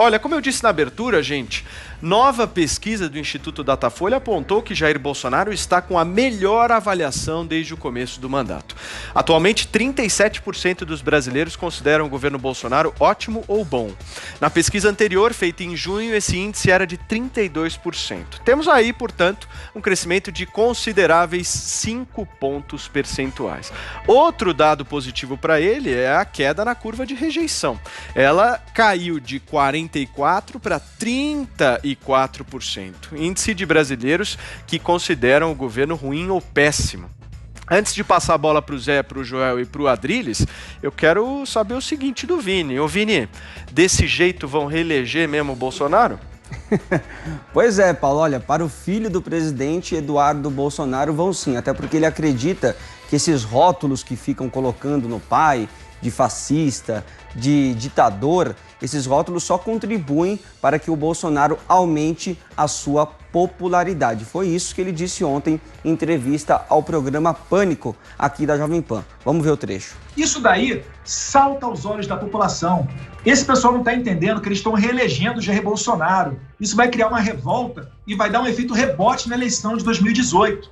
Olha, como eu disse na abertura, gente, nova pesquisa do Instituto Datafolha apontou que Jair Bolsonaro está com a melhor avaliação desde o começo do mandato. Atualmente, 37% dos brasileiros consideram o governo Bolsonaro ótimo ou bom. Na pesquisa anterior, feita em junho, esse índice era de 32%. Temos aí, portanto, um crescimento de consideráveis 5 pontos percentuais. Outro dado positivo para ele é a queda na curva de rejeição. Ela caiu de 44% para 34%. Índice de brasileiros que consideram o governo ruim ou péssimo. Antes de passar a bola para o Zé, para o Joel e para o Adriles, eu quero saber o seguinte do Vini. Ô Vini, desse jeito vão reeleger mesmo o Bolsonaro? Pois é, Paulo, olha, para o filho do presidente, Eduardo Bolsonaro, vão sim, até porque ele acredita que esses rótulos que ficam colocando no pai, de fascista, de ditador, esses rótulos só contribuem para que o Bolsonaro aumente a sua popularidade. Foi isso que ele disse ontem em entrevista ao programa Pânico, aqui da Jovem Pan. Vamos ver o trecho. Isso daí salta aos olhos da população. Esse pessoal não está entendendo que eles estão reelegendo Jair Bolsonaro. Isso vai criar uma revolta e vai dar um efeito rebote na eleição de 2018.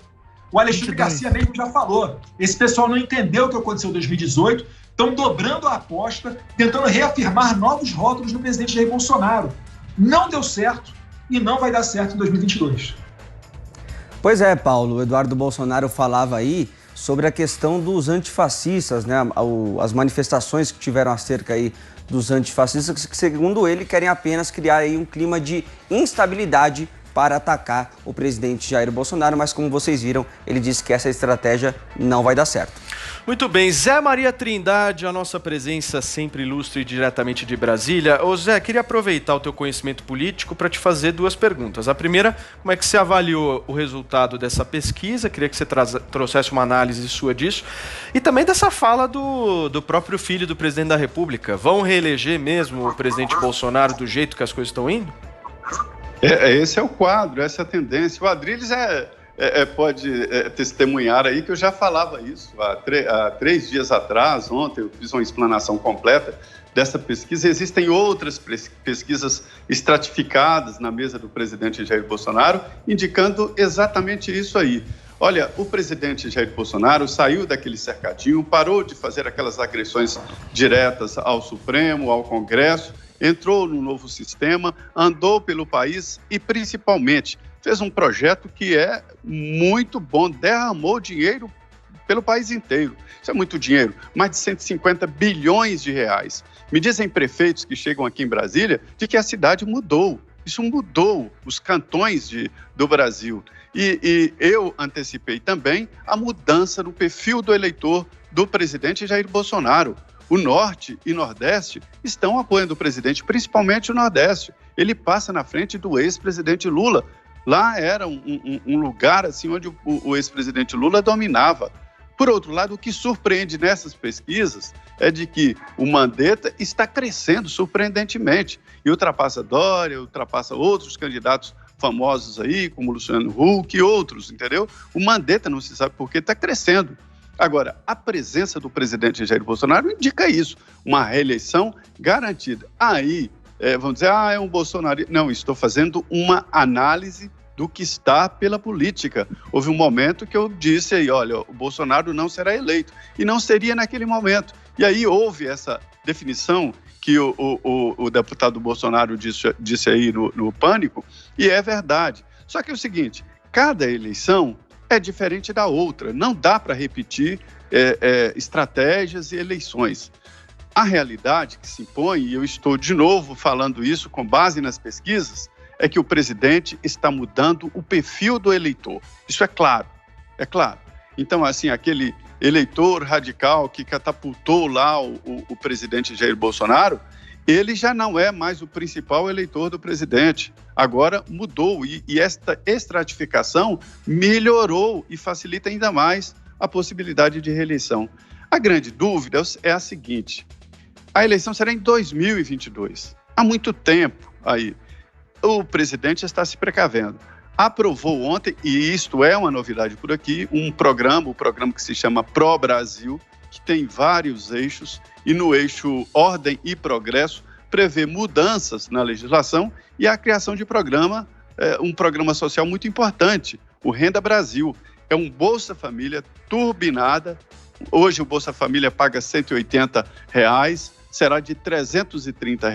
O Alexandre Garcia mesmo já falou. Esse pessoal não entendeu o que aconteceu em 2018, estão dobrando a aposta, tentando reafirmar novos rótulos no presidente Jair Bolsonaro. Não deu certo e não vai dar certo em 2022. Pois é, Paulo, o Eduardo Bolsonaro falava aí sobre a questão dos antifascistas, né? As manifestações que tiveram acerca aí dos antifascistas, que segundo ele querem apenas criar aí um clima de instabilidade para atacar o presidente Jair Bolsonaro, mas como vocês viram, ele disse que essa estratégia não vai dar certo. Muito bem, Zé Maria Trindade, a nossa presença sempre ilustre diretamente de Brasília. Ô Zé, queria aproveitar o teu conhecimento político para te fazer duas perguntas. A primeira, como é que você avaliou o resultado dessa pesquisa? Queria que você trouxesse uma análise sua disso. E também dessa fala do próprio filho do presidente da República. Vão reeleger mesmo o presidente Bolsonaro do jeito que as coisas estão indo? Esse é o quadro, essa é a tendência. O Adriles pode testemunhar aí que eu já falava isso há 3 dias atrás. Ontem eu fiz uma explanação completa dessa pesquisa. Existem outras pesquisas estratificadas na mesa do presidente Jair Bolsonaro, indicando exatamente isso aí. Olha, o presidente Jair Bolsonaro saiu daquele cercadinho, parou de fazer aquelas agressões diretas ao Supremo, ao Congresso, entrou no novo sistema, andou pelo país e, principalmente, fez um projeto que é muito bom, derramou dinheiro pelo país inteiro. Isso é muito dinheiro, mais de 150 bilhões de reais. Me dizem prefeitos que chegam aqui em Brasília de que a cidade mudou. Isso mudou os cantões do Brasil. E eu antecipei também a mudança no perfil do eleitor do presidente Jair Bolsonaro. O Norte e Nordeste estão apoiando o presidente, principalmente o Nordeste. Ele passa na frente do ex-presidente Lula. Lá era um lugar assim, onde o ex-presidente Lula dominava. Por outro lado, o que surpreende nessas pesquisas é de que o Mandetta está crescendo surpreendentemente e ultrapassa Dória, ultrapassa outros candidatos famosos aí, como Luciano Huck e outros, entendeu? O Mandetta, não se sabe por que, está crescendo. Agora, a presença do presidente Jair Bolsonaro indica isso, uma reeleição garantida. Aí, vão dizer, é um Bolsonaro. Não, estou fazendo uma análise do que está pela política. Houve um momento que eu disse aí, olha, o Bolsonaro não será eleito. E não seria naquele momento. E aí houve essa definição que o deputado Bolsonaro disse aí no Pânico, e é verdade. Só que é o seguinte, cada eleição é diferente da outra. Não dá para repetir estratégias e eleições. A realidade que se impõe, e eu estou de novo falando isso com base nas pesquisas, é que o presidente está mudando o perfil do eleitor. Isso é claro, é claro. Então, assim, aquele eleitor radical que catapultou lá o presidente Jair Bolsonaro, ele já não é mais o principal eleitor do presidente. Agora mudou e esta estratificação melhorou e facilita ainda mais a possibilidade de reeleição. A grande dúvida é a seguinte: a eleição será em 2022. Há muito tempo aí. O presidente está se precavendo. Aprovou ontem, e isto é uma novidade por aqui, o programa que se chama Pro Brasil, que tem vários eixos, e no eixo Ordem e Progresso prevê mudanças na legislação e a criação de um programa social muito importante, o Renda Brasil. É um Bolsa Família turbinada. Hoje o Bolsa Família paga R$ 180, será de R$ 330,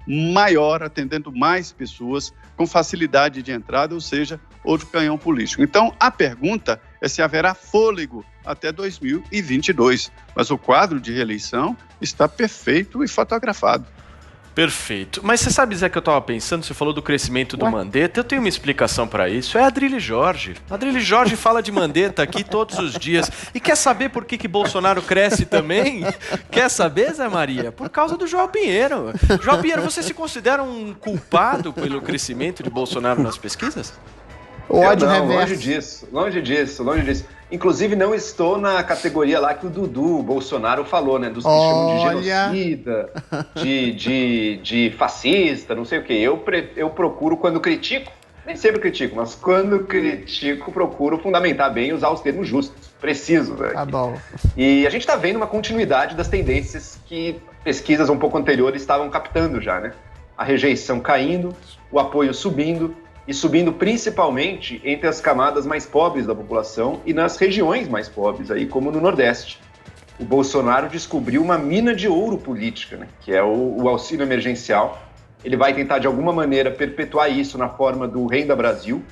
maior, atendendo mais pessoas, com facilidade de entrada, ou seja, outro canhão político. Então, a pergunta é se haverá fôlego até 2022. Mas o quadro de reeleição está perfeito e fotografado. Perfeito. Mas você sabe, Zé, que eu estava pensando, você falou do crescimento do Mandetta, eu tenho uma explicação para isso, é a Adrilles Jorge. A Adrilles Jorge fala de Mandetta aqui todos os dias. E quer saber por que Bolsonaro cresce também? Quer saber, Zé Maria? Por causa do João Pinheiro. João Pinheiro, você se considera um culpado pelo crescimento de Bolsonaro nas pesquisas? O ódio reverso. Longe disso. Inclusive, não estou na categoria lá que o Dudu Bolsonaro falou, né? Dos que chamam de genocida, de fascista, não sei o quê. Eu procuro, quando critico, nem sempre critico, mas quando critico, procuro fundamentar bem e usar os termos justos, precisos. Né? Tá bom. E a gente está vendo uma continuidade das tendências que pesquisas um pouco anteriores estavam captando já, né? A rejeição caindo, o apoio subindo, e subindo principalmente entre as camadas mais pobres da população e nas regiões mais pobres, aí como no Nordeste. O Bolsonaro descobriu uma mina de ouro política, né, que é o auxílio emergencial. Ele vai tentar, de alguma maneira, perpetuar isso na forma do Renda Brasil,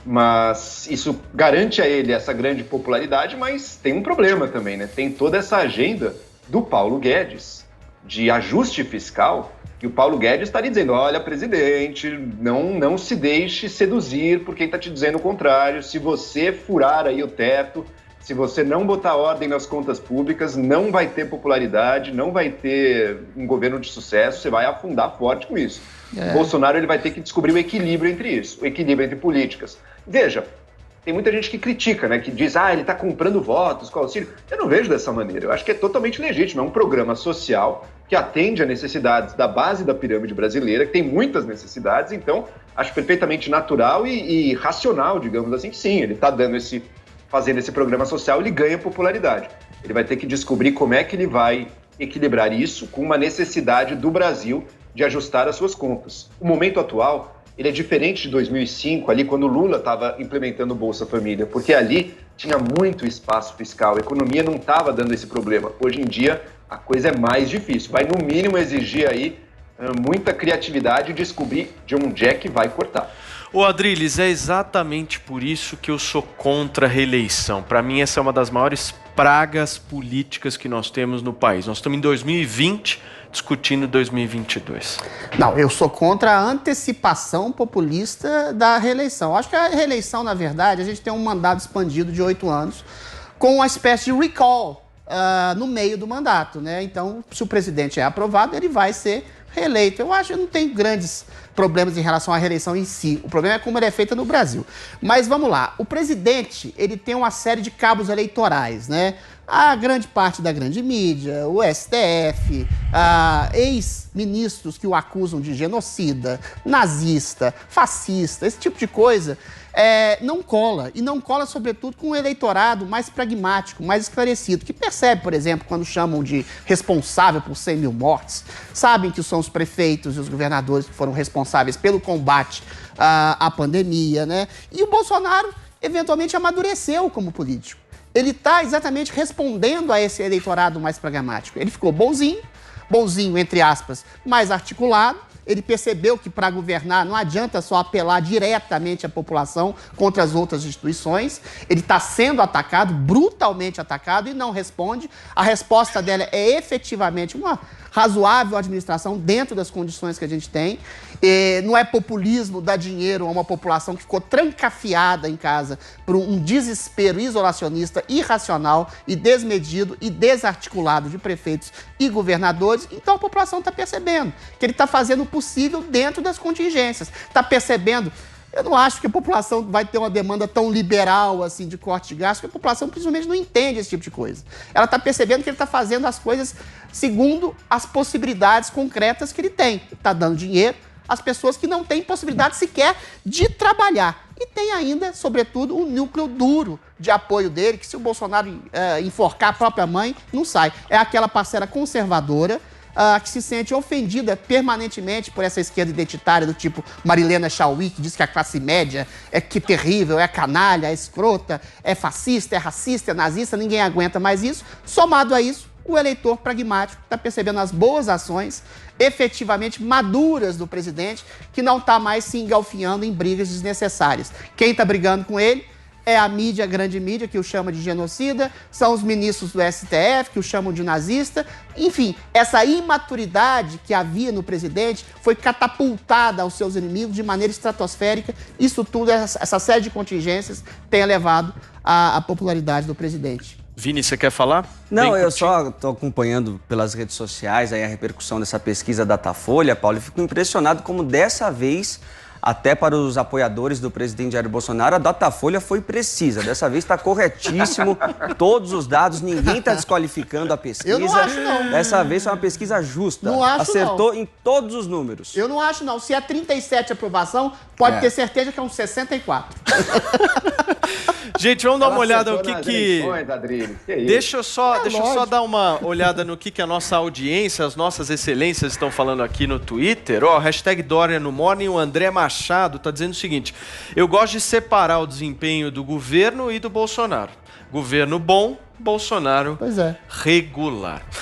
mas isso garante a ele essa grande popularidade, mas tem um problema também, né? Tem toda essa agenda do Paulo Guedes de ajuste fiscal. E o Paulo Guedes está dizendo, olha, presidente, não se deixe seduzir por quem está te dizendo o contrário. Se você furar aí o teto, se você não botar ordem nas contas públicas, não vai ter popularidade, não vai ter um governo de sucesso, você vai afundar forte com isso. O Bolsonaro ele vai ter que descobrir o equilíbrio entre isso, o equilíbrio entre políticas. Veja, tem muita gente que critica, né, que diz, ele está comprando votos com auxílio. Eu não vejo dessa maneira, eu acho que é totalmente legítimo, é um programa social que atende a necessidades da base da pirâmide brasileira, que tem muitas necessidades, então acho perfeitamente natural e racional, digamos assim, que sim, ele está fazendo esse programa social, ele ganha popularidade. Ele vai ter que descobrir como é que ele vai equilibrar isso com uma necessidade do Brasil de ajustar as suas contas. O momento atual, ele é diferente de 2005, ali quando o Lula estava implementando o Bolsa Família, porque ali tinha muito espaço fiscal, a economia não estava dando esse problema. Hoje em dia, a coisa é mais difícil. Vai, no mínimo, exigir aí muita criatividade e descobrir de onde é que vai cortar. Ô Adrilles, é exatamente por isso que eu sou contra a reeleição. Para mim, essa é uma das maiores pragas políticas que nós temos no país. Nós estamos em 2020 discutindo 2022. Não, eu sou contra a antecipação populista da reeleição. Acho que a reeleição, na verdade, a gente tem um mandato expandido de 8 anos com uma espécie de recall no meio do mandato, né? Então, se o presidente é aprovado, ele vai ser reeleito. Eu acho que não tem grandes problemas em relação à reeleição em si. O problema é como ele é feita no Brasil. Mas vamos lá. O presidente, ele tem uma série de cabos eleitorais, né? A grande parte da grande mídia, o STF, ex-ministros que o acusam de genocida, nazista, fascista, esse tipo de coisa, não cola. E não cola, sobretudo, com um eleitorado mais pragmático, mais esclarecido, que percebe, por exemplo, quando chamam de responsável por 100 mil mortes, sabem que são os prefeitos e os governadores que foram responsáveis pelo combate à pandemia, né? E o Bolsonaro, eventualmente, amadureceu como político. Ele está exatamente respondendo a esse eleitorado mais pragmático. Ele ficou bonzinho, entre aspas, mais articulado. Ele percebeu que para governar não adianta só apelar diretamente à população contra as outras instituições. Ele está sendo atacado, brutalmente atacado, e não responde. A resposta dela é efetivamente uma razoável administração dentro das condições que a gente tem. Não é populismo dar dinheiro a uma população que ficou trancafiada em casa por um desespero isolacionista, irracional e desmedido e desarticulado de prefeitos e governadores. Então a população está percebendo que ele está fazendo o possível dentro das contingências. Está percebendo. Eu não acho que a população vai ter uma demanda tão liberal assim de corte de gastos, porque a população principalmente não entende esse tipo de coisa. Ela está percebendo que ele está fazendo as coisas segundo as possibilidades concretas que ele tem. Está dando dinheiro às pessoas que não têm possibilidade sequer de trabalhar. E tem ainda, sobretudo, um núcleo duro de apoio dele, que se o Bolsonaro enforcar a própria mãe, não sai. É aquela parcela conservadora, que se sente ofendida permanentemente por essa esquerda identitária do tipo Marilena Chauí, que diz que a classe média é que terrível, é canalha, é escrota, é fascista, é racista, é nazista, ninguém aguenta mais isso. Somado a isso, o eleitor pragmático está percebendo as boas ações efetivamente maduras do presidente, que não está mais se engalfinhando em brigas desnecessárias. Quem está brigando com ele é a mídia, a grande mídia, que o chama de genocida, são os ministros do STF, que o chamam de nazista. Enfim, essa imaturidade que havia no presidente foi catapultada aos seus inimigos de maneira estratosférica. Isso tudo, essa série de contingências, tem elevado a popularidade do presidente. Vini, você quer falar? Não, eu só estou acompanhando pelas redes sociais aí a repercussão dessa pesquisa Datafolha, Paulo, e fico impressionado como dessa vez, até para os apoiadores do presidente Jair Bolsonaro, a Datafolha foi precisa. Dessa vez está corretíssimo, todos os dados, ninguém está desqualificando a pesquisa. Eu não acho, não. Dessa vez foi uma pesquisa justa. Não acho, Acertou não. Em todos os números. Eu não acho, não. Se é 37 aprovação, pode ter certeza que é um 64. Gente, vamos dar uma olhada no que... Deixa eu só dar uma olhada no que a nossa audiência, as nossas excelências estão falando aqui no Twitter. Hashtag Dória no Morning, o André Machado está dizendo o seguinte: eu gosto de separar o desempenho do governo e do Bolsonaro. Governo bom, Bolsonaro regular.